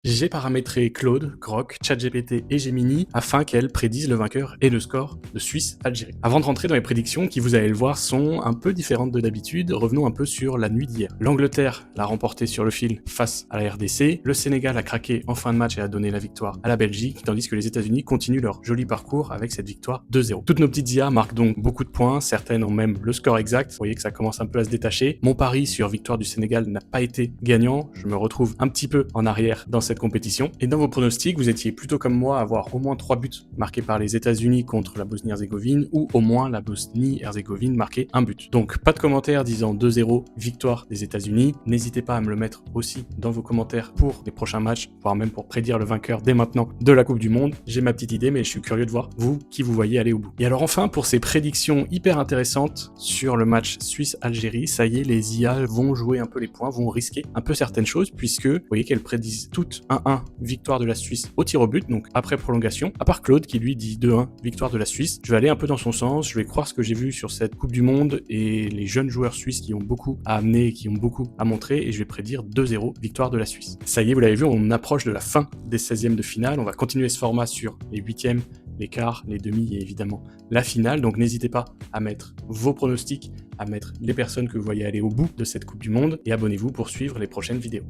J'ai paramétré Claude, Grok, ChatGPT et Gemini afin qu'elles prédisent le vainqueur et le score de Suisse-Algérie. Avant de rentrer dans les prédictions qui, vous allez le voir, sont un peu différentes de d'habitude, revenons un peu sur la nuit d'hier. L'Angleterre l'a remporté sur le fil face à la RDC, le Sénégal a craqué en fin de match et a donné la victoire à la Belgique, tandis que les États-Unis continuent leur joli parcours avec cette victoire 2-0. Toutes nos petites IA marquent donc beaucoup de points, certaines ont même le score exact, vous voyez que ça commence un peu à se détacher. Mon pari sur victoire du Sénégal n'a pas été gagnant, je me retrouve un petit peu en arrière dans cette compétition. Et dans vos pronostics, vous étiez plutôt comme moi à avoir au moins 3 buts marqués par les États-Unis contre la Bosnie-Herzégovine ou au moins la Bosnie-Herzégovine marquer un but. Donc pas de commentaires disant 2-0 victoire des États-Unis. N'hésitez pas à me le mettre aussi dans vos commentaires pour les prochains matchs, voire même pour prédire le vainqueur dès maintenant de la Coupe du Monde. J'ai ma petite idée, mais je suis curieux de voir vous qui vous voyez aller au bout. Et alors enfin, pour ces prédictions hyper intéressantes sur le match Suisse-Algérie, ça y est, les IA vont jouer un peu les points, vont risquer un peu certaines choses, puisque vous voyez qu'elles prédisent toutes 1-1 victoire de la Suisse au tir au but, donc après prolongation, à part Claude qui lui dit 2-1 victoire de la Suisse. Je vais aller un peu dans son sens, je vais croire ce que j'ai vu sur cette Coupe du Monde et les jeunes joueurs suisses qui ont beaucoup à amener et qui ont beaucoup à montrer, et je vais prédire 2-0 victoire de la Suisse. Ça y est, vous l'avez vu, on approche de la fin des 16e de finale, on va continuer ce format sur les 8e, les quarts, les demi et évidemment la finale, donc n'hésitez pas à mettre vos pronostics, à mettre les personnes que vous voyez aller au bout de cette Coupe du Monde, et abonnez-vous pour suivre les prochaines vidéos.